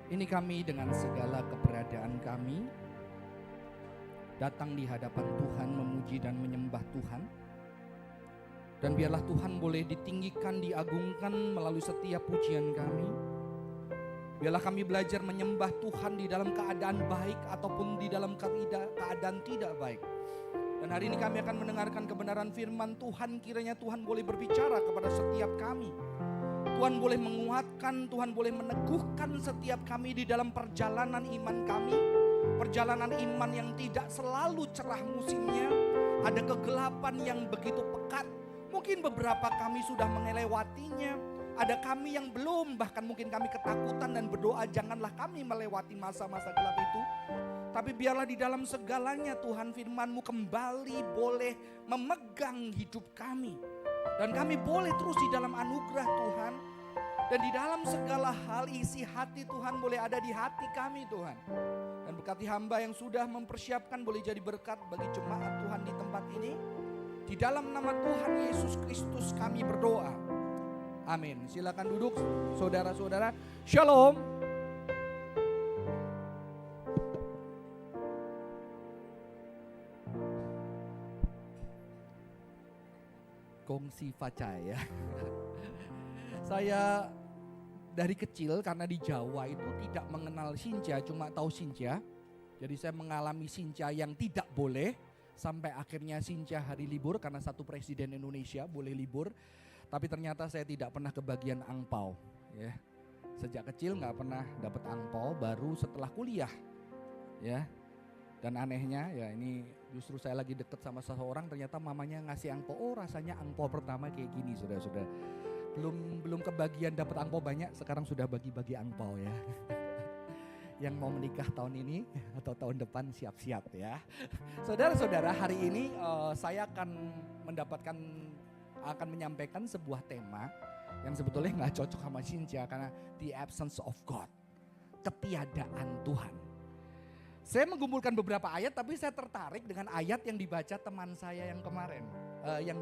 Ini kami dengan segala keberadaan kami datang di hadapan Tuhan, memuji dan menyembah Tuhan. Dan biarlah Tuhan boleh ditinggikan, diagungkan melalui setiap pujian kami. Biarlah kami belajar menyembah Tuhan di dalam keadaan baik ataupun di dalam keadaan tidak baik. Dan hari ini kami akan mendengarkan kebenaran firman Tuhan. Kiranya Tuhan boleh berbicara kepada setiap kami. Tuhan boleh menguatkan, Tuhan boleh meneguhkan setiap kami di dalam perjalanan iman kami. Perjalanan iman yang tidak selalu cerah musimnya. Ada kegelapan yang begitu pekat. Mungkin beberapa kami sudah melewatinya. Ada kami yang belum, bahkan mungkin kami ketakutan dan berdoa janganlah kami melewati masa-masa gelap itu. Tapi biarlah di dalam segalanya Tuhan firman-Mu kembali boleh memegang hidup kami. Dan kami boleh terus di dalam anugerah Tuhan. Dan di dalam segala hal isi hati Tuhan boleh ada di hati kami Tuhan. Dan berkati hamba yang sudah mempersiapkan boleh jadi berkat bagi jemaat Tuhan di tempat ini. Di dalam nama Tuhan Yesus Kristus kami berdoa. Amin. Silakan duduk saudara-saudara. Shalom. Kongsi facaya. Saya dari kecil karena di Jawa itu tidak mengenal Sinja, cuma tahu Sinja. Jadi saya mengalami Sinja yang tidak boleh sampai akhirnya Sinja hari libur karena satu presiden Indonesia boleh libur. Tapi ternyata saya tidak pernah kebagian angpau. Ya. Sejak kecil nggak pernah dapat angpau, baru setelah kuliah. Ya. Dan anehnya ya ini justru saya lagi deket sama seseorang ternyata mamanya ngasih angpau. Oh rasanya angpau pertama kayak gini saudara-saudara. Belum kebagian dapat angpau banyak, sekarang sudah bagi-bagi angpau ya. Yang mau menikah tahun ini atau tahun depan siap-siap ya. Saudara-saudara hari ini saya akan menyampaikan sebuah tema yang sebetulnya nggak cocok sama Sinja karena the absence of God. Ketiadaan Tuhan. Saya mengumpulkan beberapa ayat tapi saya tertarik dengan ayat yang dibaca teman saya yang kemarin. Yang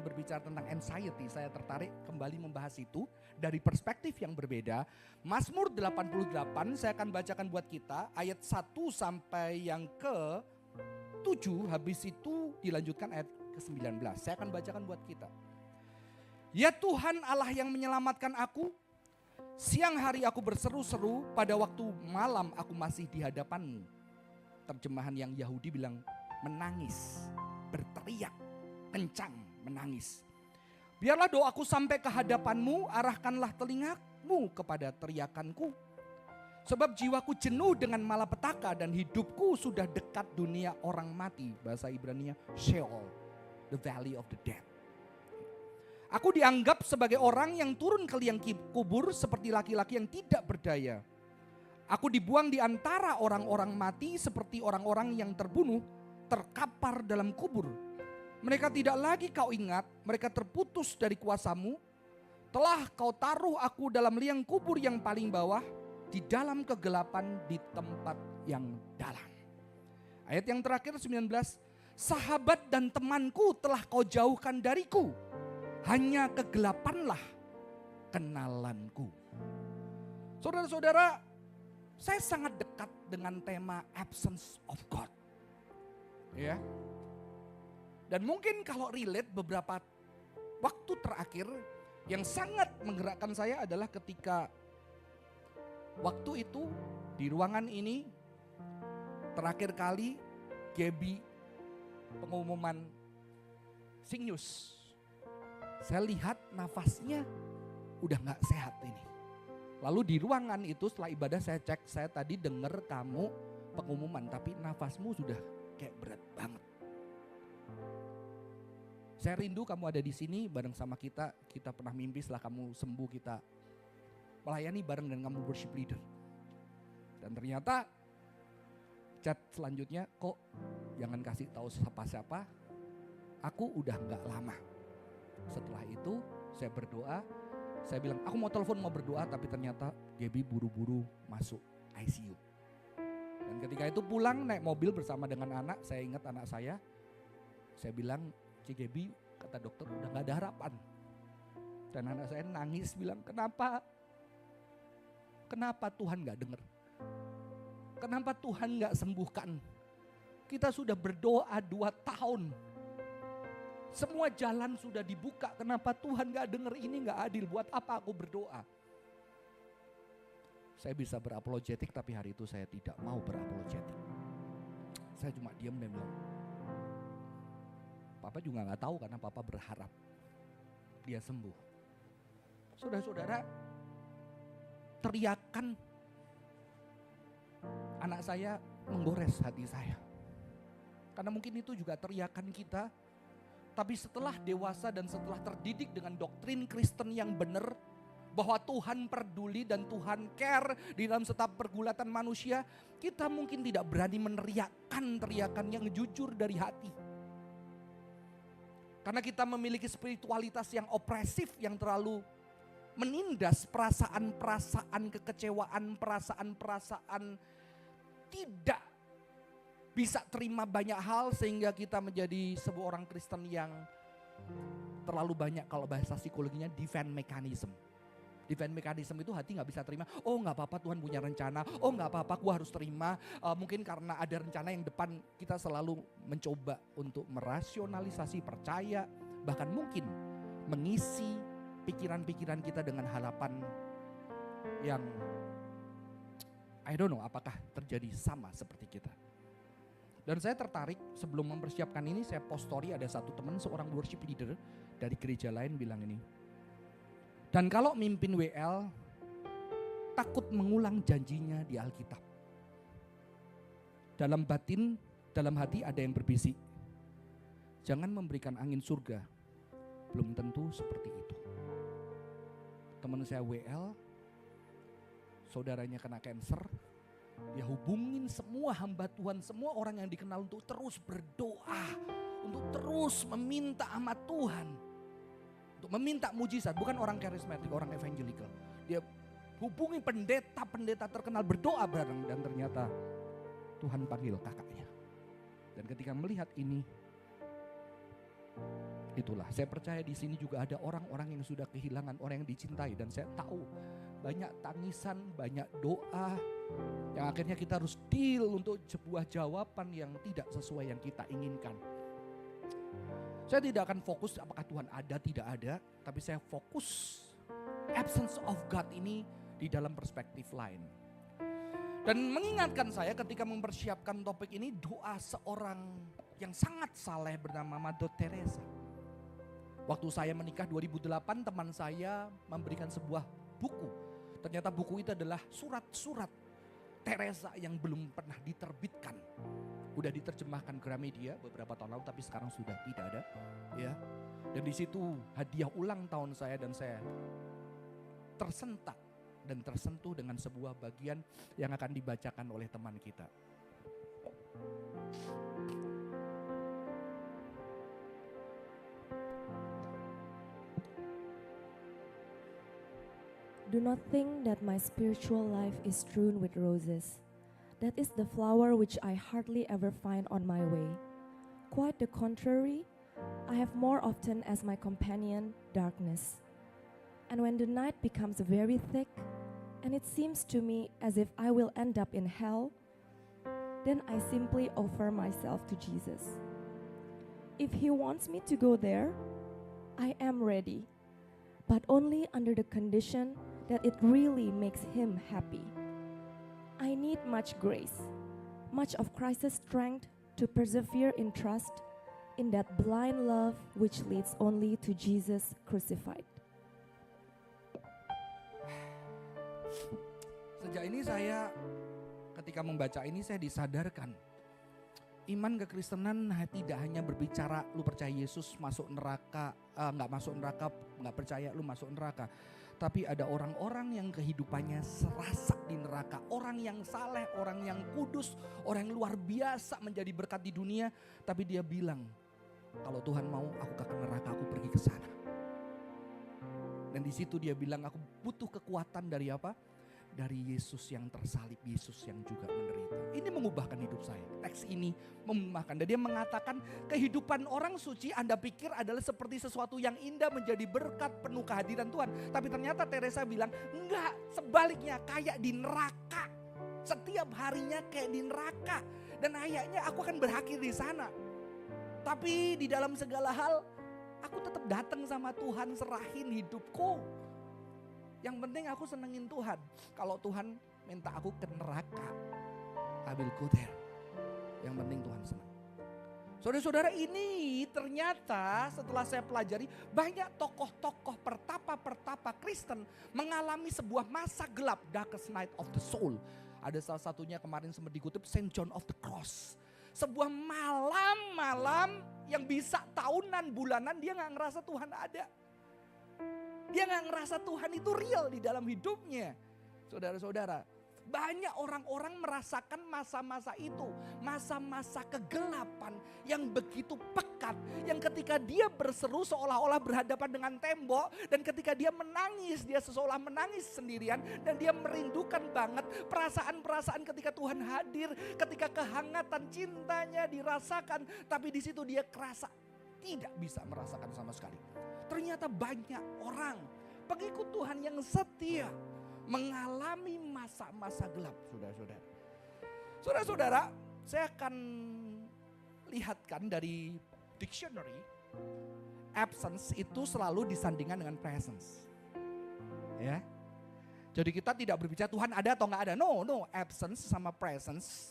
berbicara tentang anxiety. Saya tertarik kembali membahas itu dari perspektif yang berbeda. Mazmur 88 saya akan bacakan buat kita ayat 1 sampai yang ke-7. Habis itu dilanjutkan ayat ke-19. Saya akan bacakan buat kita. Ya Tuhan Allah yang menyelamatkan aku. Siang hari aku berseru-seru, pada waktu malam aku masih di hadapan-Mu. Terjemahan yang Yahudi bilang menangis, berteriak, kencang menangis. Biarlah doaku sampai ke hadapan-Mu, arahkanlah telinga-Mu kepada teriakanku. Sebab jiwaku jenuh dengan malapetaka dan hidupku sudah dekat dunia orang mati. Bahasa Ibraninya Sheol, the valley of the dead. Aku dianggap sebagai orang yang turun ke liang kubur seperti laki-laki yang tidak berdaya. Aku dibuang di antara orang-orang mati seperti orang-orang yang terbunuh, terkapar dalam kubur. Mereka tidak lagi kau ingat, mereka terputus dari kuasa-Mu. Telah kau taruh aku dalam liang kubur yang paling bawah, di dalam kegelapan di tempat yang dalam. Ayat yang terakhir 19, sahabat dan temanku telah kau jauhkan dariku. Hanya kegelapanlah kenalanku. Saudara-saudara, saya sangat dekat dengan tema absence of God. Ya. Dan mungkin kalau relate beberapa waktu terakhir yang sangat menggerakkan saya adalah ketika waktu itu di ruangan ini terakhir kali Gaby pengumuman Sing News. Saya lihat nafasnya udah gak sehat ini. Lalu di ruangan itu setelah ibadah saya cek, saya tadi dengar kamu pengumuman tapi nafasmu sudah kayak berat banget. Saya rindu kamu ada di sini bareng sama kita. Kita pernah mimpi setelah kamu sembuh kita melayani bareng dengan kamu worship leader. Dan ternyata chat selanjutnya kok jangan kasih tahu siapa-siapa. Aku udah gak lama. Setelah itu saya berdoa, saya bilang aku mau telepon mau berdoa tapi ternyata Gaby buru-buru masuk ICU. Dan ketika itu pulang naik mobil bersama dengan anak, saya ingat anak saya bilang Gaby kata dokter udah gak ada harapan. Dan anak saya nangis bilang kenapa? Kenapa Tuhan gak dengar? Kenapa Tuhan gak sembuhkan? Kita sudah berdoa 2 tahun. Semua jalan sudah dibuka. Kenapa Tuhan gak dengar? Ini gak adil. Buat apa aku berdoa? Saya bisa berapologetik, tapi hari itu saya tidak mau berapologetik. Saya cuma diam dan bilang, Papa juga gak tahu karena Papa berharap dia sembuh. Saudara-saudara, teriakan anak saya menggores hati saya. Karena mungkin itu juga teriakan kita. Tapi setelah dewasa dan setelah terdidik dengan doktrin Kristen yang benar, bahwa Tuhan peduli dan Tuhan care di dalam setiap pergulatan manusia, kita mungkin tidak berani meneriakkan teriakan yang jujur dari hati. Karena kita memiliki spiritualitas yang opresif, yang terlalu menindas perasaan-perasaan kekecewaan, perasaan-perasaan tidak bisa terima banyak hal, sehingga kita menjadi sebuah orang Kristen yang terlalu banyak, kalau bahasa psikologinya, defense mechanism. Defense mechanism itu hati gak bisa terima. Oh gak apa-apa, Tuhan punya rencana. Oh gak apa-apa, gue harus terima. Mungkin karena ada rencana yang depan, kita selalu mencoba untuk merasionalisasi, percaya. Bahkan mungkin mengisi pikiran-pikiran kita dengan harapan yang I don't know apakah terjadi sama seperti kita. Dan saya tertarik, sebelum mempersiapkan ini saya post story, ada satu teman, seorang worship leader dari gereja lain bilang ini. Dan kalau mimpin WL, takut mengulang janjinya di Alkitab. Dalam batin, dalam hati ada yang berbisik. Jangan memberikan angin surga, belum tentu seperti itu. Teman saya WL, saudaranya kena cancer, dia hubungin semua hamba Tuhan, semua orang yang dikenal untuk terus berdoa, untuk terus meminta sama Tuhan, untuk meminta mujizat. Bukan orang karismatik, orang evangelical. Dia hubungi pendeta-pendeta terkenal, berdoa bareng, dan ternyata Tuhan panggil kakaknya. Dan ketika melihat ini, itulah saya percaya di sini juga ada orang-orang yang sudah kehilangan orang yang dicintai, dan saya tahu banyak tangisan, banyak doa yang akhirnya kita harus deal untuk sebuah jawaban yang tidak sesuai yang kita inginkan. Saya tidak akan fokus apakah Tuhan ada tidak ada, tapi saya fokus absence of God ini di dalam perspektif lain. Dan mengingatkan saya ketika mempersiapkan topik ini, doa seorang yang sangat saleh bernama Mother Teresa. Waktu saya menikah 2008, teman saya memberikan sebuah buku. Ternyata buku itu adalah surat-surat Teresa yang belum pernah diterbitkan. Udah diterjemahkan Gramedia beberapa tahun lalu, tapi sekarang sudah tidak ada. Ya. Dan di situ hadiah ulang tahun saya, dan saya tersentak dan tersentuh dengan sebuah bagian yang akan dibacakan oleh teman kita. Do not think that my spiritual life is strewn with roses. That is the flower which I hardly ever find on my way. Quite the contrary, I have more often as my companion darkness. And when the night becomes very thick, and it seems to me as if I will end up in hell, then I simply offer myself to Jesus. If he wants me to go there, I am ready, but only under the condition that it really makes him happy. I need much grace, much of Christ's strength to persevere in trust in that blind love which leads only to Jesus crucified. Sejak ini saya, ketika membaca ini saya disadarkan, iman kekristenan tidak hanya berbicara lu percaya Yesus masuk neraka, nggak masuk neraka, nggak percaya lu masuk neraka. Tapi ada orang-orang yang kehidupannya serasa di neraka. Orang yang saleh, orang yang kudus, orang yang luar biasa menjadi berkat di dunia. Tapi dia bilang, kalau Tuhan mau aku ke neraka, aku pergi ke sana. Dan di situ dia bilang, aku butuh kekuatan dari apa? dari Yesus yang tersalib, Yesus yang juga menderita. Ini mengubahkan hidup saya. Teks ini mengubahkan. Dan dia mengatakan kehidupan orang suci Anda pikir adalah seperti sesuatu yang indah, menjadi berkat, penuh kehadiran Tuhan. Tapi ternyata Teresa bilang enggak, sebaliknya kayak di neraka. Setiap harinya kayak di neraka. Dan ayaknya aku akan berakhir di sana. Tapi di dalam segala hal aku tetap datang sama Tuhan, serahin hidupku. Yang penting aku senengin Tuhan. Kalau Tuhan minta aku ke neraka, I will go there. Yang penting Tuhan senang. Saudara-saudara, ini ternyata setelah saya pelajari, banyak tokoh-tokoh pertapa-pertapa Kristen mengalami sebuah masa gelap, darkest night of the soul. Ada salah satunya kemarin sempat dikutip, Saint John of the Cross. Sebuah malam-malam yang bisa tahunan, bulanan, dia gak ngerasa Tuhan ada. Dia gak ngerasa Tuhan itu real di dalam hidupnya. Saudara-saudara, banyak orang-orang merasakan masa-masa itu. Masa-masa kegelapan yang begitu pekat. Yang ketika dia berseru seolah-olah berhadapan dengan tembok. Dan ketika dia menangis, dia seolah menangis sendirian. Dan dia merindukan banget perasaan-perasaan ketika Tuhan hadir. Ketika kehangatan cintanya dirasakan. Tapi di situ dia kerasa tidak bisa merasakan sama sekali. Ternyata banyak orang pengikut Tuhan yang setia mengalami masa-masa gelap, saudara-saudara. Saudara-saudara, saya akan lihatkan dari dictionary, absence itu selalu disandingkan dengan presence. Ya. Jadi kita tidak berbicara Tuhan ada atau enggak ada. No, absence sama presence.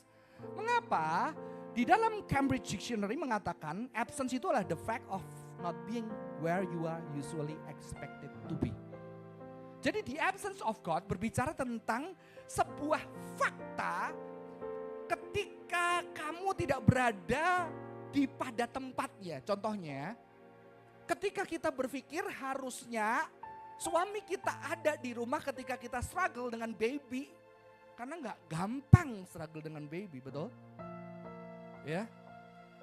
Mengapa? Di dalam Cambridge Dictionary mengatakan absence itu adalah the fact of not being where you are usually expected to be. Jadi the absence of God berbicara tentang sebuah fakta ketika kamu tidak berada pada tempatnya. Contohnya, ketika kita berpikir harusnya suami kita ada di rumah ketika kita struggle dengan baby. Karena gak gampang struggle dengan baby, betul? Ya,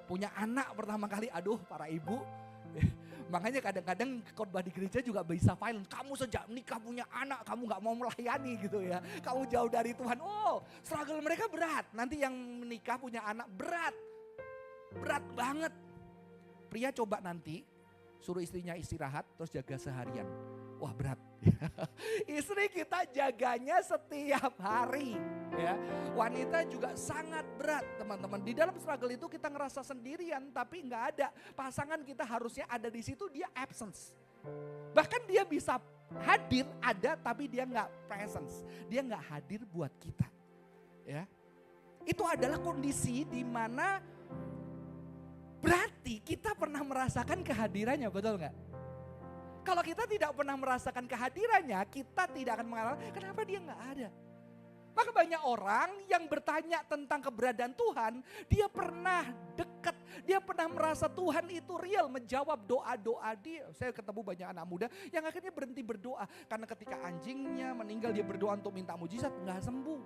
punya anak pertama kali, aduh para ibu. Makanya kadang-kadang khotbah di gereja juga bisa violent. Kamu sejak menikah punya anak, kamu gak mau melayani gitu ya. Kamu jauh dari Tuhan. Oh, struggle mereka berat. Nanti yang menikah punya anak berat. Berat banget. Pria coba nanti suruh istrinya istirahat terus jaga seharian. Wah berat. Istri kita jaganya setiap hari. Ya, wanita juga sangat berat teman-teman. Di dalam struggle itu kita ngerasa sendirian tapi nggak ada. Pasangan kita harusnya ada di situ, dia absence. Bahkan dia bisa hadir ada tapi dia nggak presence. Dia nggak hadir buat kita. Ya, itu adalah kondisi di mana berarti kita pernah merasakan kehadirannya, betul nggak? Kalau kita tidak pernah merasakan kehadirannya, kita tidak akan mengalami kenapa dia nggak ada. Maka banyak orang yang bertanya tentang keberadaan Tuhan, dia pernah dekat, dia pernah merasa Tuhan itu real, menjawab doa-doa dia. Saya ketemu banyak anak muda yang akhirnya berhenti berdoa. Karena ketika anjingnya meninggal dia berdoa untuk minta mujizat, nggak sembuh.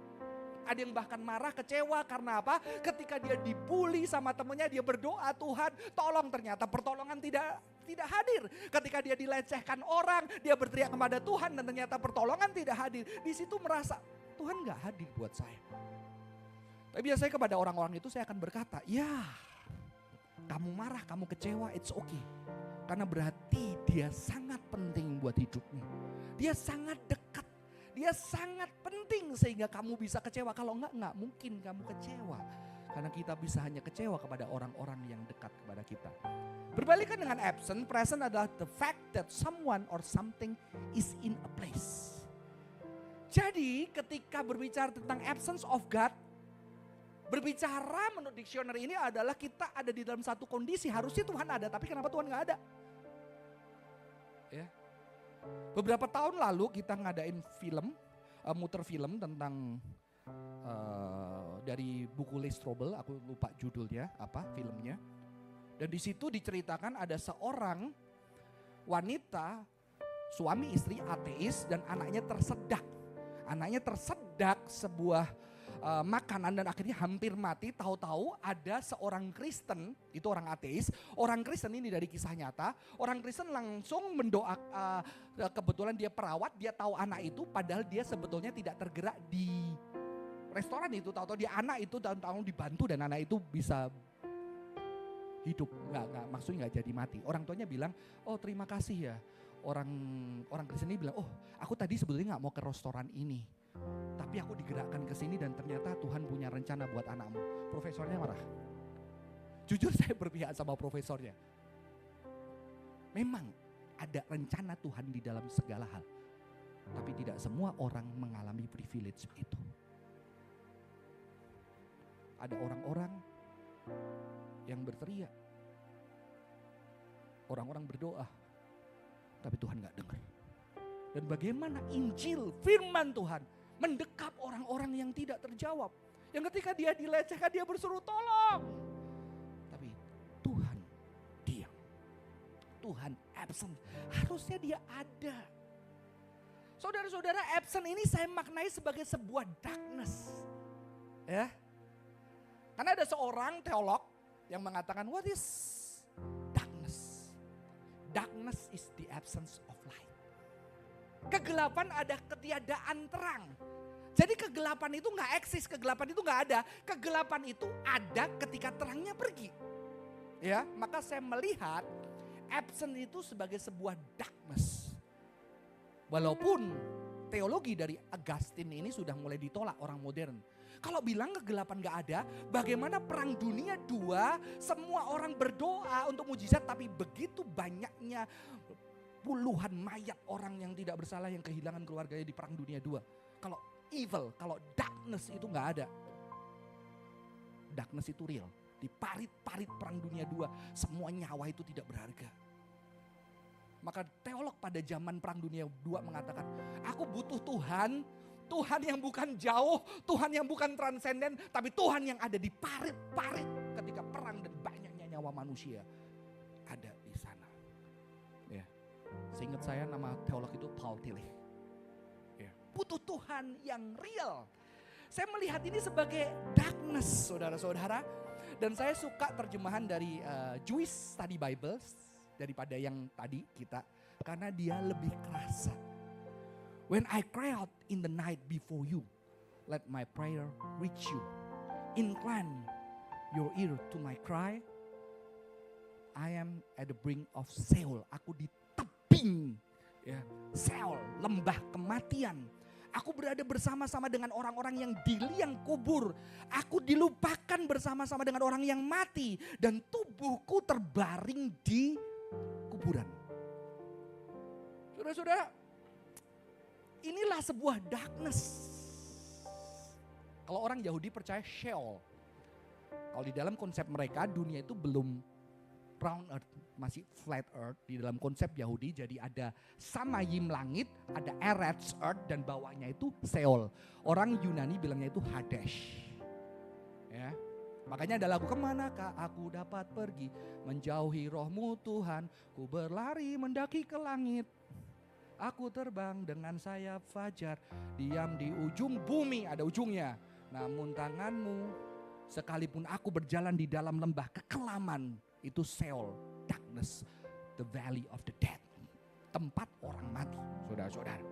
Ada yang bahkan marah, kecewa karena apa? Ketika dia dibully sama temennya, dia berdoa, Tuhan tolong, ternyata pertolongan tidak hadir. Ketika dia dilecehkan orang, dia berteriak kepada Tuhan dan ternyata pertolongan tidak hadir. Di situ merasa Tuhan gak hadir buat saya. Tapi biasanya kepada orang-orang itu saya akan berkata, ya kamu marah, kamu kecewa, it's okay. Karena berarti dia sangat penting buat hidupmu. Dia sangat dekat. Dia sangat penting sehingga kamu bisa kecewa. Kalau enggak mungkin kamu kecewa. Karena kita bisa hanya kecewa kepada orang-orang yang dekat kepada kita. Berbalikan dengan absent, present adalah the fact that someone or something is in a place. Jadi ketika berbicara tentang absence of God, berbicara menurut dictionary ini adalah kita ada di dalam satu kondisi. Harusnya Tuhan ada, tapi kenapa Tuhan gak ada? Ya. Beberapa tahun lalu kita ngadain film, muter film tentang dari buku Lee Strobel, aku lupa judulnya apa filmnya. Dan di situ diceritakan ada seorang wanita, suami istri ateis dan anaknya tersedak. Anaknya tersedak sebuah makanan dan akhirnya hampir mati. Tahu-tahu ada seorang Kristen, itu orang ateis. Orang Kristen ini dari kisah nyata. Orang Kristen langsung mendoakan, kebetulan dia perawat, dia tahu anak itu padahal dia sebetulnya tidak tergerak di restoran itu. Tahu-tahu dia anak itu tahun-tahun dibantu dan anak itu bisa hidup, maksudnya nggak jadi mati. Orang tuanya bilang, oh terima kasih ya. Orang Kristen ini bilang, oh aku tadi sebetulnya nggak mau ke restoran ini, tapi aku digerakkan ke sini dan ternyata Tuhan punya rencana buat anakmu. Profesornya marah. Jujur saya berpihak sama profesornya. Memang ada rencana Tuhan di dalam segala hal, tapi tidak semua orang mengalami privilege itu. Ada orang-orang yang berteriak, orang-orang berdoa, tapi Tuhan gak dengar. Dan bagaimana Injil, firman Tuhan mendekap orang-orang yang tidak terjawab. Yang ketika dia dilecehkan, dia berseru tolong. Tapi Tuhan diam. Tuhan absent. Harusnya dia ada. Saudara-saudara, absent ini saya maknai sebagai sebuah darkness. Ya. Karena ada seorang teolog yang mengatakan, what is darkness? Darkness is the absence of light. Kegelapan ada ketiadaan terang. Jadi kegelapan itu gak eksis, kegelapan itu gak ada. Kegelapan itu ada ketika terangnya pergi. Ya, maka saya melihat absent itu sebagai sebuah darkness. Walaupun teologi dari Augustine ini sudah mulai ditolak orang modern. Kalau bilang kegelapan gak ada, bagaimana perang dunia 2, semua orang berdoa untuk mujizat, tapi begitu banyaknya puluhan mayat orang yang tidak bersalah yang kehilangan keluarganya di perang dunia 2. Kalau evil, kalau darkness itu gak ada. Darkness itu real. Di parit-parit perang dunia 2, semua nyawa itu tidak berharga. Maka teolog pada zaman perang dunia 2 mengatakan, aku butuh Tuhan. Tuhan yang bukan jauh, Tuhan yang bukan transenden, tapi Tuhan yang ada di parit-parit ketika perang dan banyaknya nyawa manusia ada di sana. Ya, seingat saya nama teolog itu Paul Tillich. Ya, butuh Tuhan yang real. Saya melihat ini sebagai darkness, saudara-saudara. Dan saya suka terjemahan dari Jewish Study Bibles daripada yang tadi kita, karena dia lebih kerasa. When I cry out in the night before you, let my prayer reach you. Incline your ear to my cry. I am at the brink of Sheol. Aku di tebing, ya, Sheol, lembah kematian. Aku berada bersama-sama dengan orang-orang yang di liang kubur. Aku dilupakan bersama-sama dengan orang yang mati. Dan tubuhku terbaring di kuburan. Saudara-saudara, inilah sebuah darkness. Kalau orang Yahudi percaya Sheol. Kalau di dalam konsep mereka dunia itu belum round earth, masih flat earth. Di dalam konsep Yahudi jadi ada Samayim langit, ada Eretz earth dan bawahnya itu Sheol. Orang Yunani bilangnya itu Hades. Ya. Makanya ada lagu, kemanakah aku dapat pergi menjauhi rohmu Tuhan, ku berlari mendaki ke langit. Aku terbang dengan sayap fajar, diam di ujung bumi, ada ujungnya. Namun tanganmu, sekalipun aku berjalan di dalam lembah kekelaman, itu Sheol, darkness, the valley of the dead. Tempat orang mati, saudara-saudara.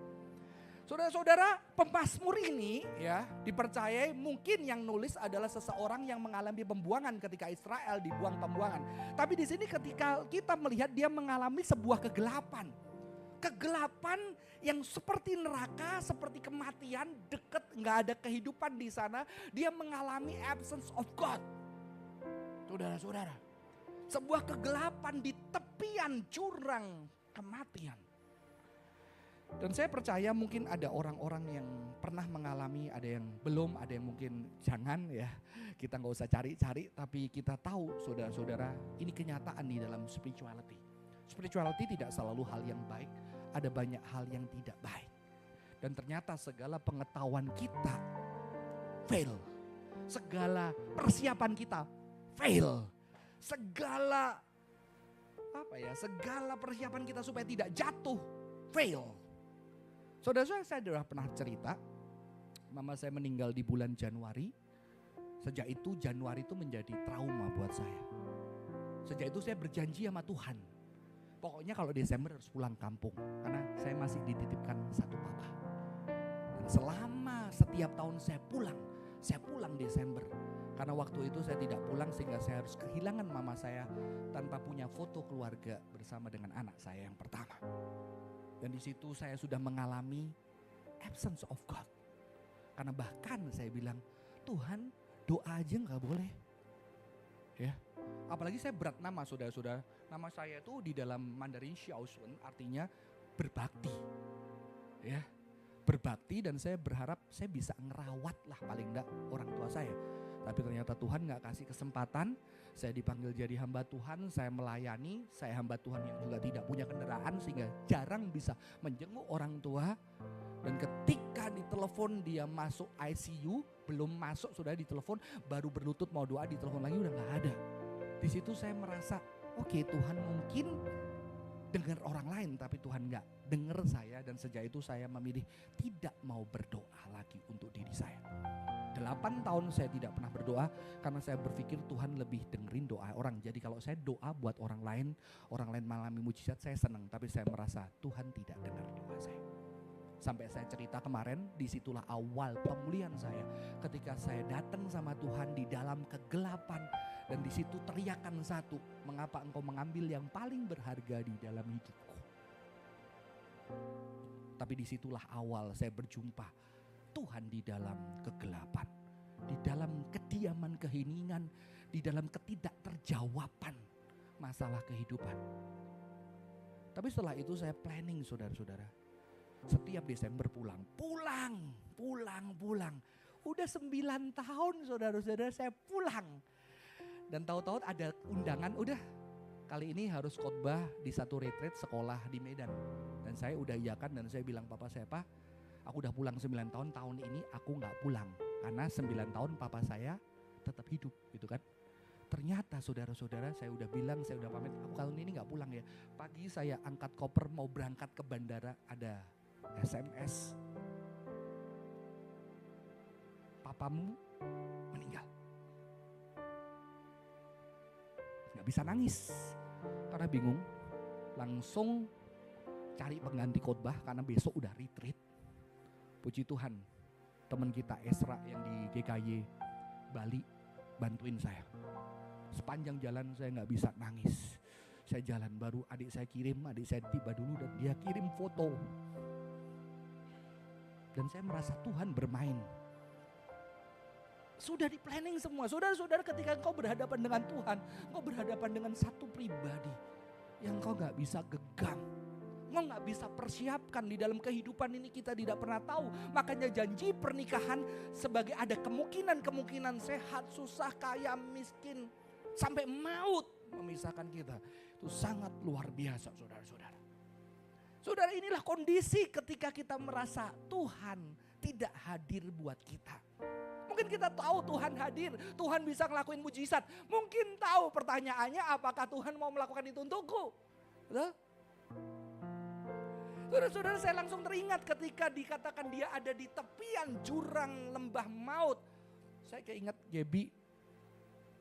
Saudara-saudara, pemazmur ini ya dipercayai mungkin yang nulis adalah seseorang yang mengalami pembuangan ketika Israel dibuang pembuangan. Tapi di sini ketika kita melihat dia mengalami sebuah kegelapan. Kegelapan yang seperti neraka, seperti kematian, dekat, nggak ada kehidupan di sana. Dia mengalami absence of God. Saudara-saudara, sebuah kegelapan di tepian jurang kematian. Dan saya percaya mungkin ada orang-orang yang pernah mengalami, ada yang belum, ada yang mungkin jangan ya. Kita nggak usah cari-cari, tapi kita tahu saudara-saudara ini kenyataan di dalam spirituality. Spirituality tidak selalu hal yang baik, ada banyak hal yang tidak baik. Dan ternyata segala pengetahuan kita fail. Segala persiapan kita fail. Segala persiapan kita supaya tidak jatuh fail. Saudara-saudara, saya sudah pernah cerita Mama saya meninggal di bulan Januari. Sejak itu Januari itu menjadi trauma buat saya. Sejak itu saya berjanji sama Tuhan. Pokoknya kalau Desember harus pulang kampung. Karena saya masih dititipkan satu papa. Dan selama setiap tahun saya pulang Desember. Karena waktu itu saya tidak pulang sehingga saya harus kehilangan mama saya tanpa punya foto keluarga bersama dengan anak saya yang pertama. Dan di situ saya sudah mengalami absence of God. Karena bahkan saya bilang, Tuhan doa aja gak boleh. Ya, apalagi saya berat nama saudara-saudara. Nama saya itu di dalam Mandarin Xiaoshun artinya berbakti. Ya, berbakti dan saya berharap saya bisa ngerawat lah paling enggak orang tua saya. Tapi ternyata Tuhan gak kasih kesempatan, saya dipanggil jadi hamba Tuhan, saya melayani, saya hamba Tuhan yang juga tidak punya kendaraan sehingga jarang bisa menjenguk orang tua. Dan ketika ditelepon dia masuk ICU, belum masuk sudah ditelepon, baru berlutut mau doa, ditelepon lagi udah gak ada. Di situ saya merasa, oke, Tuhan mungkin dengar orang lain tapi Tuhan gak dengar saya. Dan sejak itu saya memilih tidak mau berdoa lagi untuk diri saya. 8 tahun saya tidak pernah berdoa karena saya berpikir Tuhan lebih dengerin doa orang. Jadi kalau saya doa buat orang lain mengalami mujizat, saya senang. Tapi saya merasa Tuhan tidak dengar doa saya. Sampai saya cerita kemarin, disitulah awal pemulihan saya. Ketika saya datang sama Tuhan di dalam kegelapan. Dan disitu teriakan satu, mengapa engkau mengambil yang paling berharga di dalam hidupku. Tapi disitulah awal saya berjumpa Tuhan di dalam kegelapan, di dalam kediaman keheningan, di dalam ketidakterjawaban masalah kehidupan. Tapi setelah itu saya planning saudara-saudara. Setiap Desember pulang. Udah 9 tahun saudara-saudara saya pulang. Dan tahu-tahu ada undangan, udah kali ini harus khotbah di satu retreat sekolah di Medan. Dan saya udah iyakan dan saya bilang papa saya, Pak, aku udah pulang 9 tahun ini aku gak pulang. Karena 9 tahun papa saya tetap hidup gitu kan. Ternyata saudara-saudara saya udah bilang, saya udah pamit, aku kali ini gak pulang ya. Pagi saya angkat koper mau berangkat ke bandara, ada SMS. Papamu meninggal. Gak bisa nangis karena bingung. Langsung cari pengganti khotbah karena besok udah retreat. Puji Tuhan, teman kita Esra yang di GKY Bali bantuin saya. Sepanjang jalan saya gak bisa nangis. Saya jalan baru adik saya tiba dulu dan dia kirim foto. Dan saya merasa Tuhan bermain. Sudah di planning semua. Saudara-saudara, ketika engkau berhadapan dengan Tuhan, engkau berhadapan dengan satu pribadi yang engkau gak bisa genggam. Engkau gak bisa persiapkan. Di dalam kehidupan ini kita tidak pernah tahu. Makanya janji pernikahan sebagai ada kemungkinan sehat, susah, kaya, miskin, sampai maut memisahkan kita. Itu sangat luar biasa saudara-saudara. Saudara, inilah kondisi ketika kita merasa Tuhan tidak hadir buat kita. Mungkin kita tahu Tuhan hadir, Tuhan bisa ngelakuin mujizat. Mungkin tahu, pertanyaannya apakah Tuhan mau melakukan itu untukku? Betul? Saudara-saudara, saya langsung teringat ketika dikatakan dia ada di tepian jurang lembah maut. Saya keinget Gaby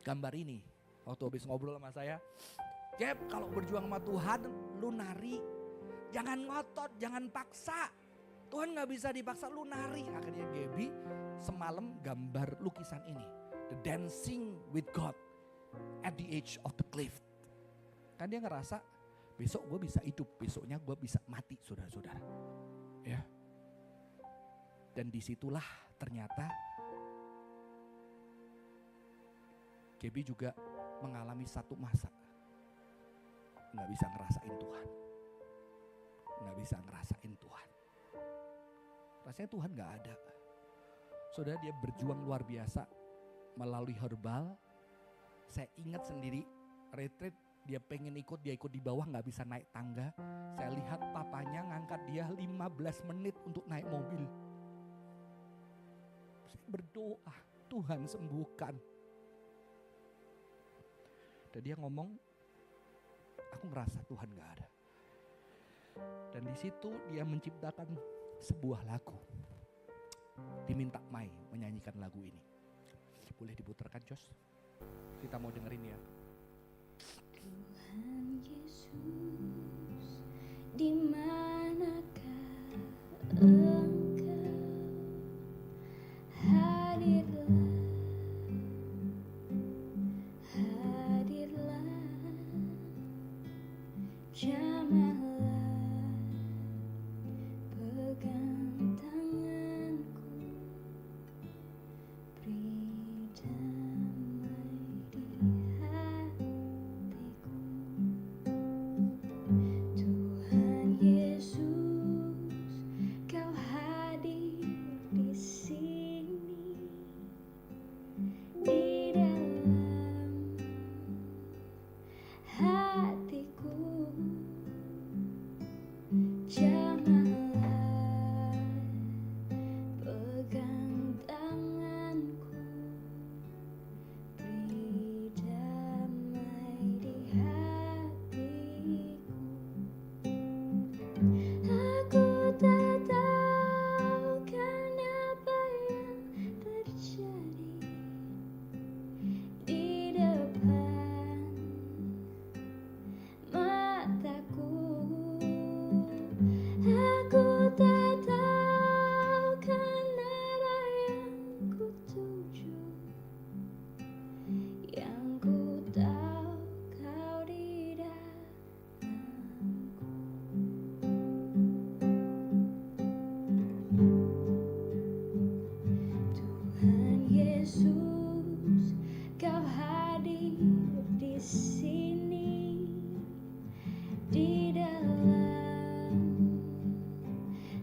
gambar ini. Waktu habis ngobrol sama saya, Gab, kalau berjuang sama Tuhan, lu nari. Jangan ngotot, jangan paksa. Tuhan gak bisa dipaksa, lu nari. Akhirnya Gaby semalam gambar lukisan ini. The Dancing with God at the Edge of the Cliff. Kan dia ngerasa besok gue bisa hidup, besoknya gue bisa mati saudara-saudara. Ya. Dan disitulah ternyata Gaby juga mengalami satu masa. Gak bisa ngerasain Tuhan. Gak bisa ngerasain Tuhan. Rasanya Tuhan gak ada. Saudara, dia berjuang luar biasa melalui herbal. Saya ingat sendiri retreat dia pengen ikut, dia ikut di bawah gak bisa naik tangga. Saya lihat papanya ngangkat dia 15 menit untuk naik mobil. Saya berdoa, Tuhan sembuhkan. Dan dia ngomong, aku ngerasa Tuhan gak ada. Dan di situ dia menciptakan sebuah lagu. diminta Mai menyanyikan lagu ini. Boleh diputarkan Jos? Kita mau dengerin ya. Tuhan Yesus, di manakah Engkau? Hadirlah, hadirlah, jamahlah, pegang tanganku, beri damai di hatiku. Tuhan Yesus, Kau hadir di sini, di dalam hatiku. Jamahlah, pegang tanganku, beri damai di hatiku. Aku tak tahu kan apa yang terjadi di depan mataku. Aku tak tahu kan arah yang ku tuju. Yang ku tahu Kau di dalamku. Tuhan Yesus, Kau hadir di sini, di dalam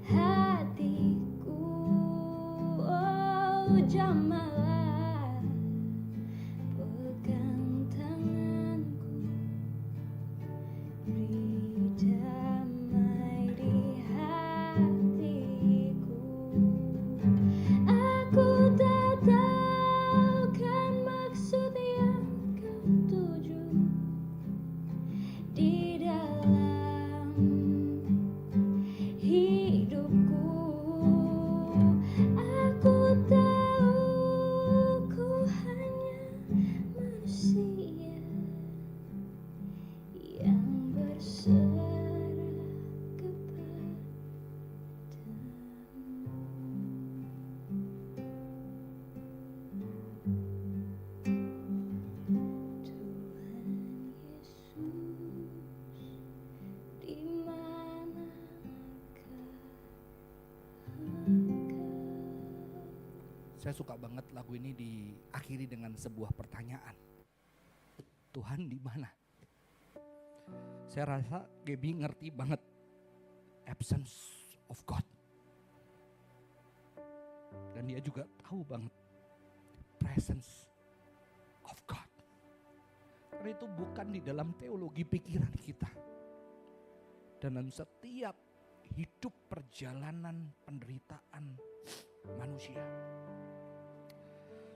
hatiku. Oh, jamahlah, pegang tanganku, beri damai di hatiku. Aku tak tahu kan maksud yang Kau tuju di dalam hidupku. Aku tahu ku hanya manusia yang berserah kepadamu. Tuhan Yesus, di manakah Engkau? Saya suka banget lagu ini diakhiri dengan sebuah pertanyaan. Tuhan di mana? Saya rasa Gaby ngerti banget absence of God. Dan dia juga tahu banget presence of God. Karena itu bukan di dalam teologi pikiran kita. Dalam setiap hidup perjalanan penderitaan manusia.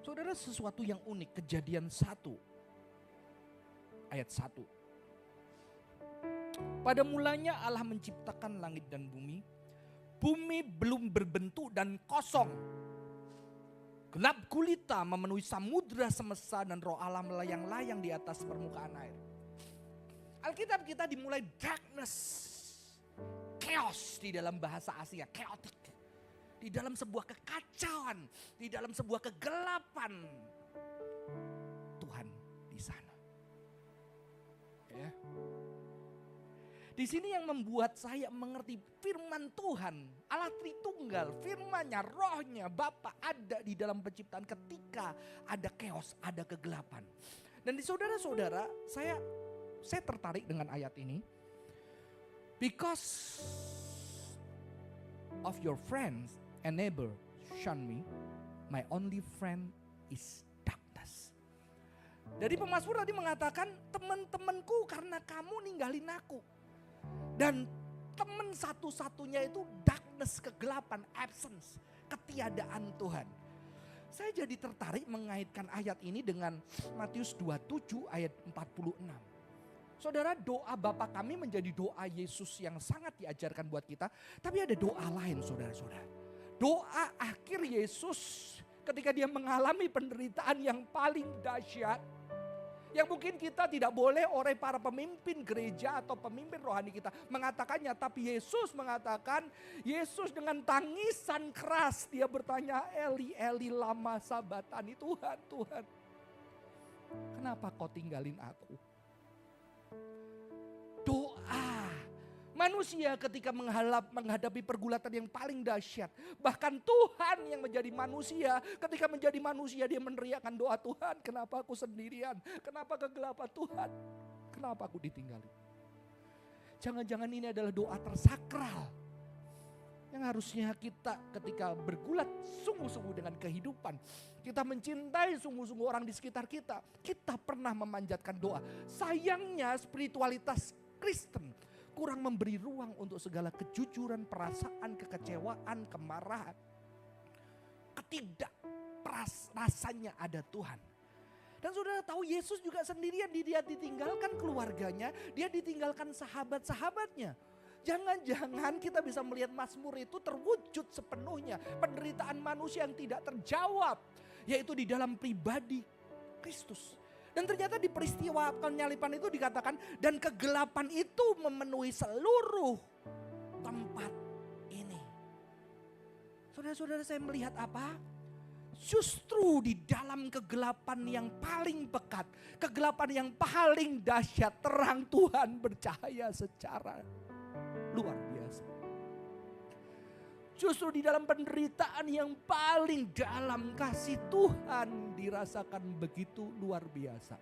Saudara, sesuatu yang unik, Kejadian 1 ayat 1. Pada mulanya Allah menciptakan langit dan bumi. Bumi belum berbentuk dan kosong. Gelap gulita memenuhi samudra semesta dan roh Allah melayang-layang di atas permukaan air. Alkitab kita dimulai darkness, chaos di dalam bahasa Asia, chaotic. Di dalam sebuah kekacauan, di dalam sebuah kegelapan, Tuhan di sana. Ya. Di sini yang membuat saya mengerti firman Tuhan, Allah Tritunggal, firman-Nya, rohnya, Bapa ada di dalam penciptaan ketika ada chaos, ada kegelapan. Dan di saudara-saudara, saya tertarik dengan ayat ini. Because of your friends and neighbor shun me, my only friend is darkness. Dari pemazmur tadi mengatakan, teman-temanku karena kamu ninggalin aku. Dan teman satu-satunya itu darkness, kegelapan, absence, ketiadaan Tuhan. Saya jadi tertarik mengaitkan ayat ini dengan Matius 27 ayat 46. Saudara, doa Bapa kami menjadi doa Yesus yang sangat diajarkan buat kita. Tapi ada doa lain saudara-saudara. Doa akhir Yesus ketika dia mengalami penderitaan yang paling dahsyat. Yang mungkin kita tidak boleh oleh para pemimpin gereja atau pemimpin rohani kita mengatakannya. Tapi Yesus mengatakan, Yesus dengan tangisan keras dia bertanya, Eli, Eli lama sabatani, Tuhan, Tuhan. Kenapa kau tinggalin aku? Doa. Manusia ketika menghadapi pergulatan yang paling dahsyat. Bahkan Tuhan yang menjadi manusia. Ketika menjadi manusia dia meneriakkan doa, Tuhan kenapa aku sendirian? Kenapa kegelapan Tuhan? Kenapa aku ditinggalin? Jangan-jangan ini adalah doa tersakral. Yang harusnya kita ketika bergulat sungguh-sungguh dengan kehidupan. Kita mencintai sungguh-sungguh orang di sekitar kita. Kita pernah memanjatkan doa. Sayangnya spiritualitas Kristen kurang memberi ruang untuk segala kejujuran, perasaan, kekecewaan, kemarahan. Rasanya ada Tuhan. Dan saudara tahu Yesus juga sendirian, dia ditinggalkan keluarganya, dia ditinggalkan sahabat-sahabatnya. Jangan-jangan kita bisa melihat Mazmur itu terwujud sepenuhnya. Penderitaan manusia yang tidak terjawab, yaitu di dalam pribadi Kristus. Dan ternyata di peristiwa penyalipan itu dikatakan, dan kegelapan itu memenuhi seluruh tempat ini. Saudara-saudara, saya melihat apa? Justru di dalam kegelapan yang paling pekat, kegelapan yang paling dahsyat, terang Tuhan bercahaya secara luar biasa. Justru di dalam penderitaan yang paling dalam, kasih Tuhan dirasakan begitu luar biasa.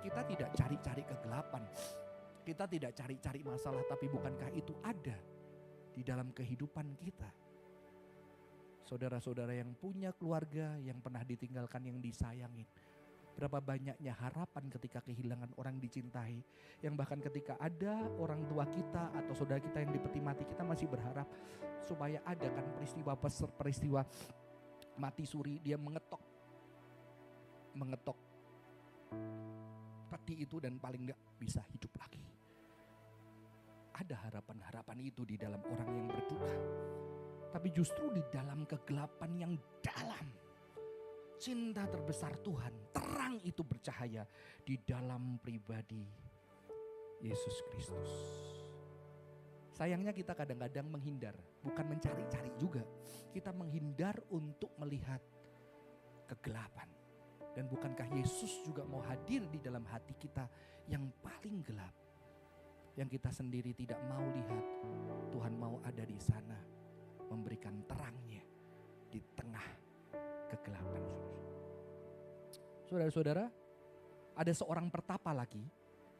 Kita tidak cari-cari kegelapan. Kita tidak cari-cari masalah, tapi bukankah itu ada di dalam kehidupan kita? Saudara-saudara yang punya keluarga, yang pernah ditinggalkan, yang disayangin. Berapa banyaknya harapan ketika kehilangan orang dicintai. Yang bahkan ketika ada orang tua kita atau saudara kita yang dipeti mati, kita masih berharap supaya ada kan peristiwa mati suri, dia mengetok peti itu dan paling gak bisa hidup lagi. Ada harapan-harapan itu di dalam orang yang berduka. Tapi justru di dalam kegelapan yang dalam, cinta terbesar Tuhan, terang itu bercahaya di dalam pribadi Yesus Kristus. Sayangnya kita kadang-kadang menghindar, bukan mencari-cari juga. Kita menghindar untuk melihat kegelapan. Dan bukankah Yesus juga mau hadir di dalam hati kita yang paling gelap, yang kita sendiri tidak mau lihat? Tuhan mau ada di sana, memberikan terangnya di tengah kegelapan. Saudara-saudara, ada seorang pertapa lagi.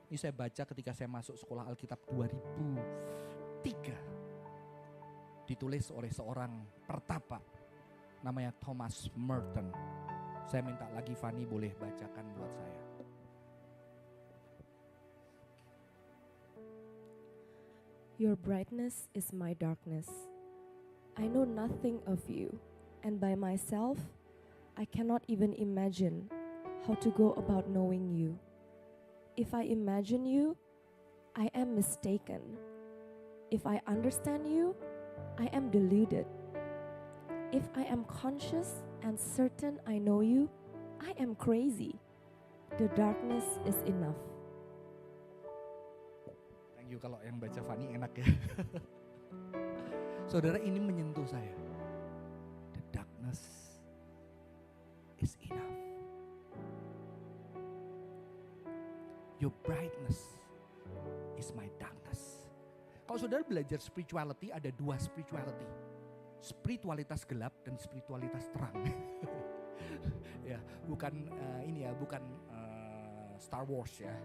Ini saya baca ketika saya masuk sekolah Alkitab 2003. Ditulis oleh seorang pertapa namanya Thomas Merton. Saya minta lagi Fanny boleh bacakan buat saya. Your brightness is my darkness. I know nothing of you, and by myself, I cannot even imagine how to go about knowing you. If I imagine you, I am mistaken. If I understand you, I am deluded. If I am conscious and certain I know you, I am crazy. The darkness is enough. Thank you, kalau yang baca Fanny enak ya. Saudara, ini menyentuh saya. The darkness is enough. Your brightness is my darkness. Kalau saudara belajar spirituality, ada dua spirituality. Spiritualitas gelap dan spiritualitas terang. Ya, bukan bukan Star Wars ya.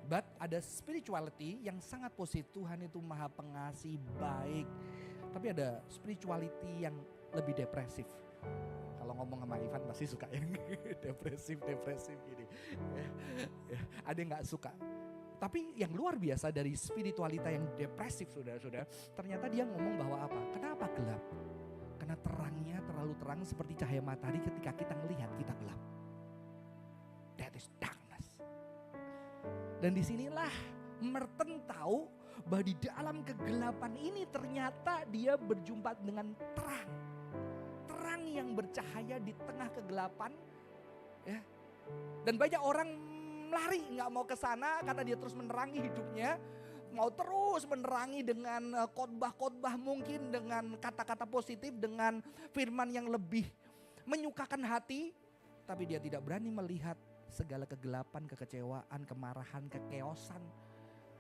But ada spirituality yang sangat positif. Tuhan itu maha pengasih, baik. Tapi ada spirituality yang lebih depresif. Kalau ngomong sama Ivan pasti suka yang depresif gini. Ya, ada yang gak suka. Tapi yang luar biasa dari spiritualita yang depresif, saudara-saudara, ternyata dia ngomong bahwa apa? Kenapa gelap? Karena terangnya terlalu terang seperti cahaya matahari ketika kita melihat kita gelap. That is darkness. Dan disinilah Merton tahu bahwa di dalam kegelapan ini ternyata dia berjumpa dengan terang. Terang yang bercahaya di tengah kegelapan. Ya. Dan banyak orang lari gak mau ke sana karena dia terus menerangi hidupnya. Mau terus menerangi dengan khotbah-khotbah mungkin, dengan kata-kata positif, dengan firman yang lebih menyukakan hati. Tapi dia tidak berani melihat segala kegelapan, kekecewaan, kemarahan, kekeosan,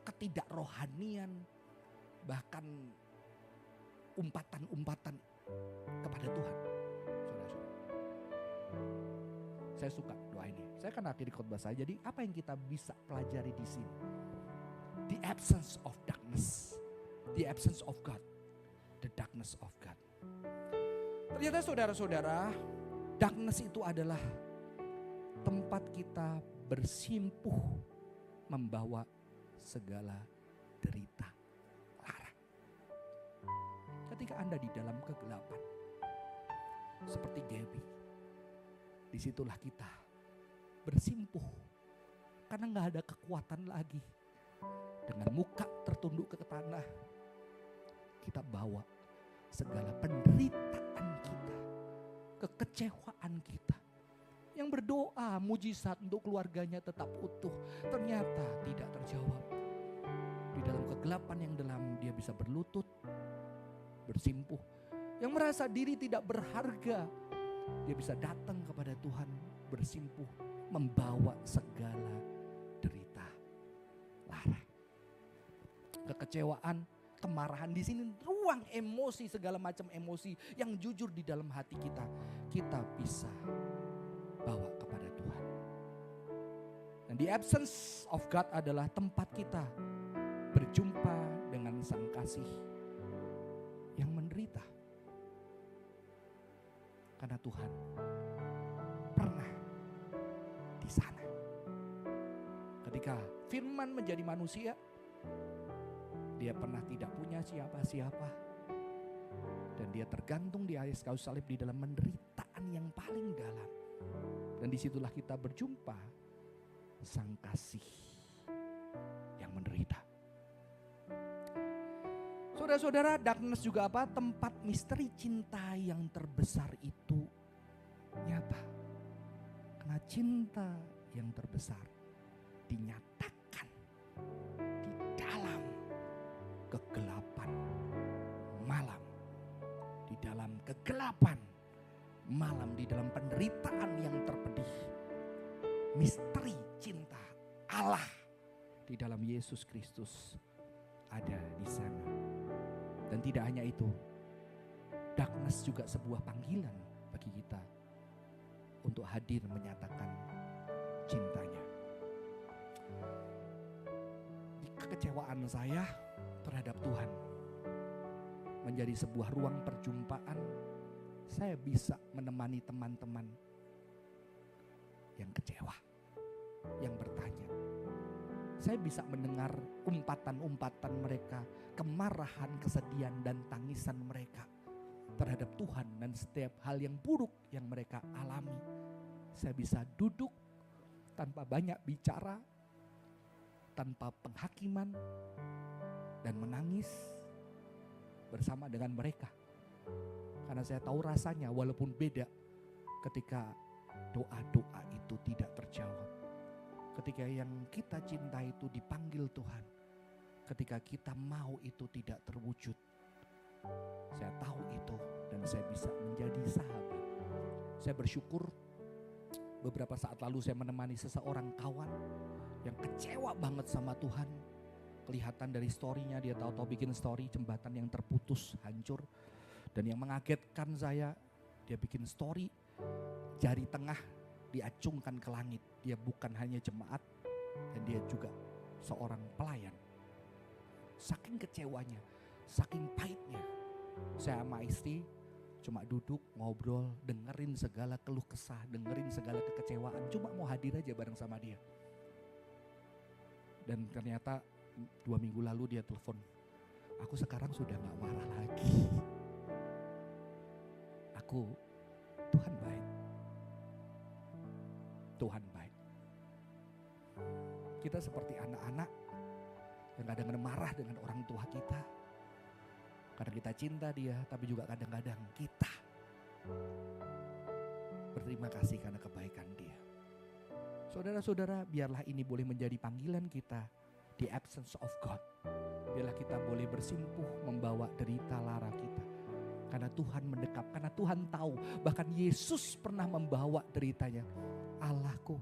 ketidakrohanian, bahkan umpatan-umpatan kepada Tuhan. Saudara-saudara, saya suka doa ini. Saya akan akhiri khotbah saya. Jadi apa yang kita bisa pelajari di sini? The absence of darkness, the absence of God, the darkness of God. Ternyata saudara-saudara, darkness itu adalah tempat kita bersimpuh membawa segala derita lara. Ketika Anda di dalam kegelapan, seperti Gaby, disitulah kita bersimpuh karena gak ada kekuatan lagi. Dengan muka tertunduk ke tanah, kita bawa segala penderitaan kita, kekecewaan kita. Yang berdoa mujizat untuk keluarganya tetap utuh, ternyata tidak terjawab. Di dalam kegelapan yang dalam dia bisa berlutut, bersimpuh. Yang merasa diri tidak berharga, dia bisa datang kepada Tuhan, bersimpuh, membawa segala derita lara. Kekecewaan, kemarahan, di sini ruang emosi, segala macam emosi yang jujur di dalam hati kita, kita bisa bawa kepada Tuhan. Dan the absence of God adalah tempat kita berjumpa dengan Sang Kasih yang menderita. Karena Tuhan pernah di sana. Ketika firman menjadi manusia, dia pernah tidak punya siapa-siapa. Dan dia tergantung di atas kayu salib di dalam penderitaan yang paling dalam. Dan disitulah kita berjumpa Sang Kasih yang menderita. Saudara-saudara, darkness juga apa? Tempat misteri cinta yang terbesar itu nyata. Karena cinta yang terbesar dinyatakan di dalam kegelapan malam. Di dalam kegelapan malam, di dalam penderitaan yang terpedih. Misteri cinta Allah di dalam Yesus Kristus ada di sana. Dan tidak hanya itu, darkness juga sebuah panggilan bagi kita untuk hadir menyatakan cintanya. Di kekecewaan saya terhadap Tuhan menjadi sebuah ruang perjumpaan, saya bisa menemani teman-teman yang kecewa, yang bertanya. Saya bisa mendengar umpatan-umpatan mereka, kemarahan, kesedihan, dan tangisan mereka terhadap Tuhan dan setiap hal yang buruk yang mereka alami. Saya bisa duduk tanpa banyak bicara, tanpa penghakiman, dan menangis bersama dengan mereka. Karena saya tahu rasanya walaupun beda ketika doa-doa itu tidak terjawab. Ketika yang kita cinta itu dipanggil Tuhan. Ketika kita mau itu tidak terwujud. Saya tahu itu dan saya bisa menjadi sahabat. Saya bersyukur beberapa saat lalu saya menemani seseorang kawan yang kecewa banget sama Tuhan. Kelihatan dari story-nya, dia tahu-tahu bikin story jembatan yang terputus, hancur. Dan yang mengagetkan saya, dia bikin story jari tengah diacungkan ke langit. Dia bukan hanya jemaat dan dia juga seorang pelayan. Saking kecewanya, saking pahitnya, saya sama istri cuma duduk ngobrol, dengerin segala keluh kesah, dengerin segala kekecewaan, cuma mau hadir aja bareng sama dia. Dan ternyata 2 minggu lalu dia telepon, aku sekarang sudah gak marah lagi. Tuhan baik. Tuhan baik. Kita seperti anak-anak yang kadang-kadang marah dengan orang cinta dia, tapi juga kadang-kadang kita berterima kasih karena kebaikan dia. Saudara-saudara, biarlah ini boleh menjadi panggilan kita di absence of God. Biarlah kita boleh bersimpuh membawa derita lara kita. Karena Tuhan mendekap, karena Tuhan tahu. Bahkan Yesus pernah membawa deritanya. Allahku,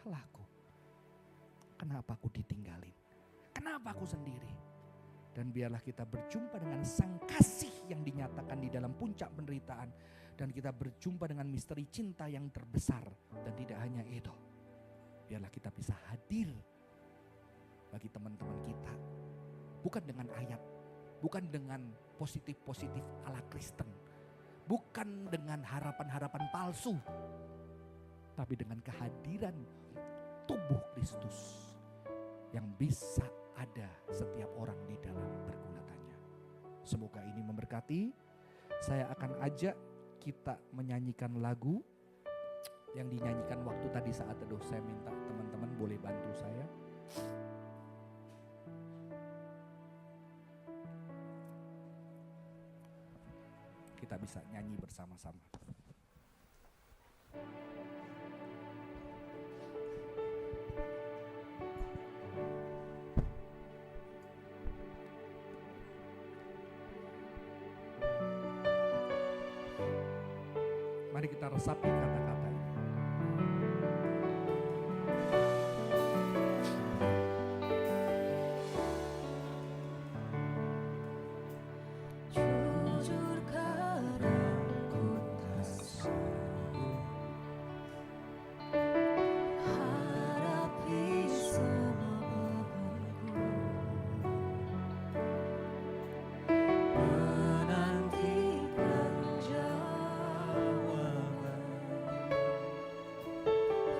Allahku, kenapa aku ditinggalin? Kenapa aku sendiri? Dan biarlah kita berjumpa dengan sang kasih yang dinyatakan di dalam puncak penderitaan. Dan kita berjumpa dengan misteri cinta yang terbesar. Dan tidak hanya itu, biarlah kita bisa hadir bagi teman-teman kita. Bukan dengan ayat, bukan dengan positif-positif ala Kristen. Bukan dengan harapan-harapan palsu. Tapi dengan kehadiran tubuh Kristus yang bisa ada setiap orang di dalam pergulatannya. Semoga ini memberkati. Saya akan ajak kita menyanyikan lagu yang dinyanyikan waktu tadi saat teduh. Saya minta teman-teman boleh bantu saya. Kita bisa nyanyi bersama-sama. Mari kita resapi kata-kata ini. Jujur karena ku tak sanggup hadapi semua bebanku, menantikan jawaban,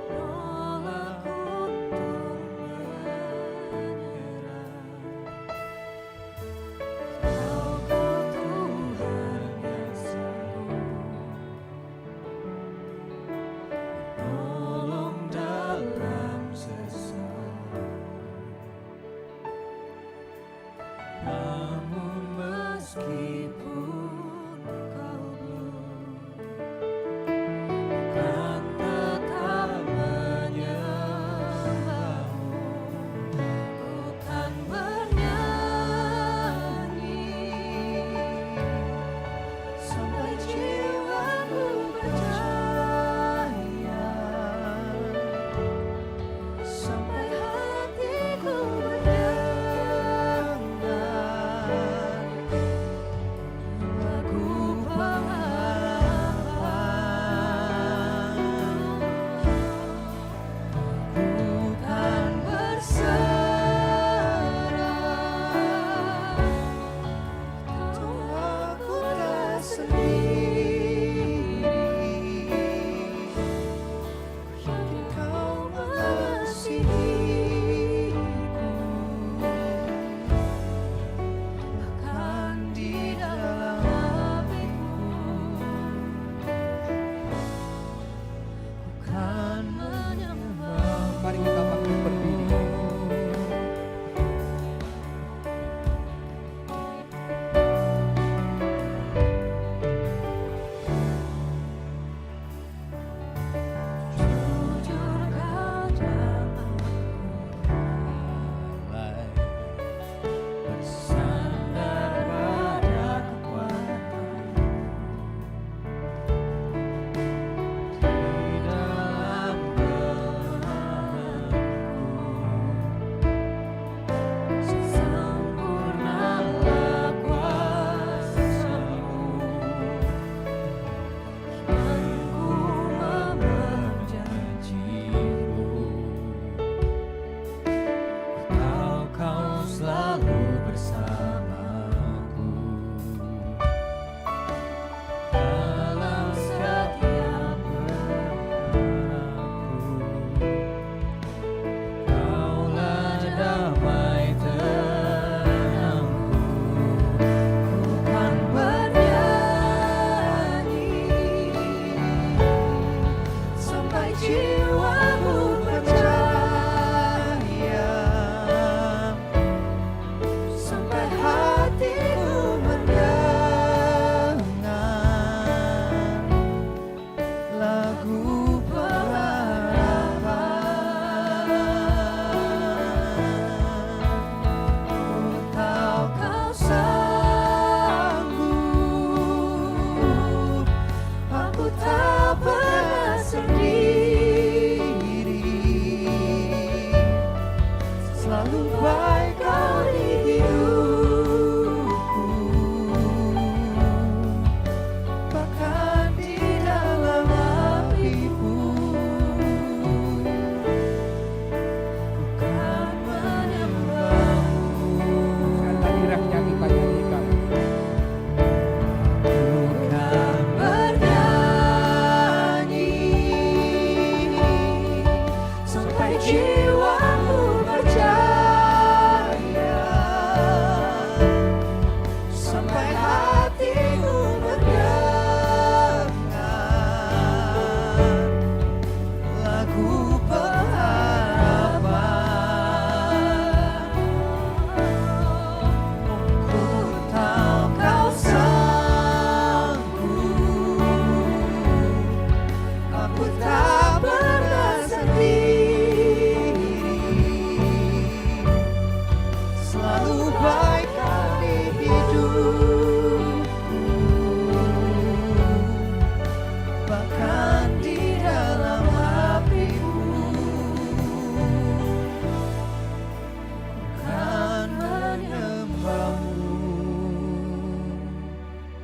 menolak untuk menyerah. Kau Tuhan yang sanggup menolong dalam sesat. Namun meskipun kau belum, kan tetap menyembahmu. Ku kan bernyanyi sampai jiwaku percaya, sampai hatiku berdebar.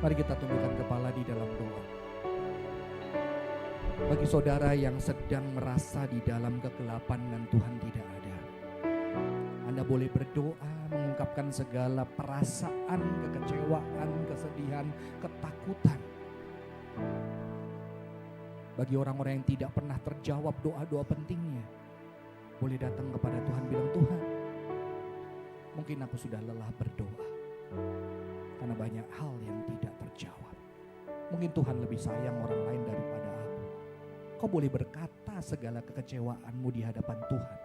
Mari kita tundukkan kepala di dalam doa. Bagi saudara yang sedang merasa di dalam kegelapan dan Tuhan tidak ada, Anda boleh berdoa mengungkapkan segala perasaan, kekecewaan, kesedihan, ketakutan. Bagi orang-orang yang tidak pernah terjawab doa-doa pentingnya, boleh datang kepada Tuhan bilang, Tuhan, mungkin aku sudah lelah berdoa karena banyak hal yang tidak terjawab. Mungkin Tuhan lebih sayang orang lain daripada aku. Kau boleh berkata segala kekecewaanmu di hadapan Tuhan,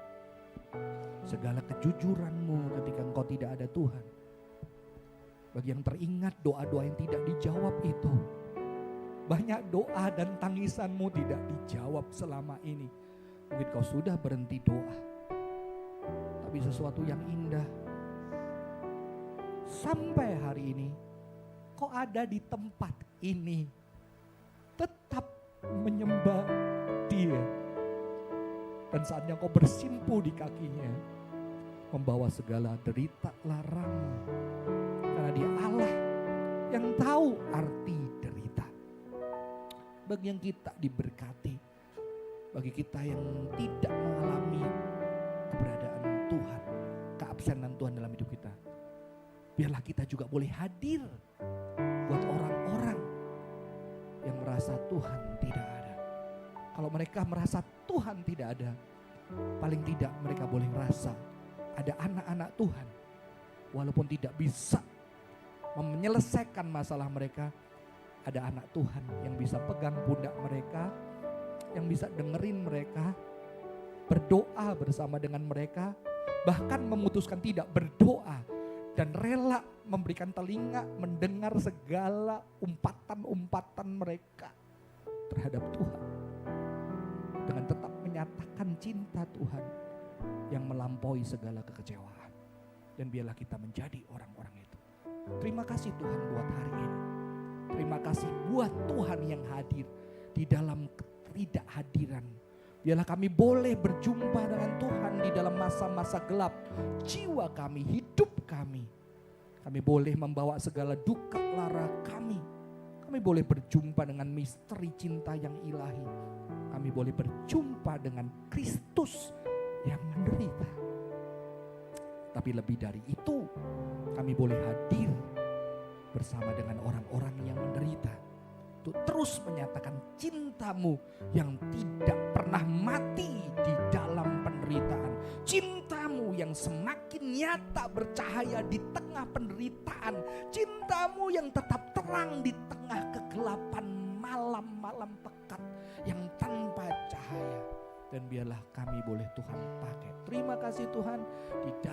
segala kejujuranmu ketika engkau tidak ada Tuhan. Bagi yang teringat doa-doa yang tidak dijawab itu, banyak doa dan tangisanmu tidak dijawab selama ini. Mungkin kau sudah berhenti doa, tapi sesuatu yang indah, sampai hari ini kau ada di tempat ini, tetap menyembah Dia. Dan saatnya kau bersimpu di kakinya, membawa segala derita larangmu, karena Dia Allah yang tahu arti derita. Bagi yang kita diberkati, bagi kita yang tidak mengalami keberadaan Tuhan, keabsenan Tuhan dalam hidup kita, biarlah kita juga boleh hadir buat orang-orang yang merasa Tuhan tidak ada. Kalau mereka merasa Tuhan tidak ada, paling tidak mereka boleh merasa ada anak-anak Tuhan. Walaupun tidak bisa menyelesaikan masalah mereka, ada anak Tuhan yang bisa pegang pundak mereka, yang bisa dengerin mereka, berdoa bersama dengan mereka, bahkan memutuskan tidak berdoa dan rela memberikan telinga mendengar segala umpatan-umpatan mereka terhadap Tuhan, dengan tetap menyatakan cinta Tuhan yang melampaui segala kekecewaan. Dan biarlah kita menjadi orang-orang itu. Terima kasih Tuhan buat hari ini. Terima kasih buat Tuhan yang hadir di dalam ketidakhadiran. Biarlah kami boleh berjumpa dengan Tuhan di dalam masa-masa gelap jiwa kami, hidup kami. Kami boleh membawa segala duka lara kami. Kami boleh berjumpa dengan misteri cinta yang ilahi. Kami boleh berjumpa dengan Kristus yang menderita. Tapi lebih dari itu, kami boleh hadir bersama dengan orang-orang yang menderita, untuk terus menyatakan cintamu yang tidak pernah mati di dalam penderitaan. Cintamu yang semakin nyata bercahaya di tengah penderitaan. Cintamu yang tetap terang di tengah kegelapan malam-malam pekat yang tanpa cahaya. Dan biarlah kami boleh Tuhan pakai. Terima kasih Tuhan, di dalam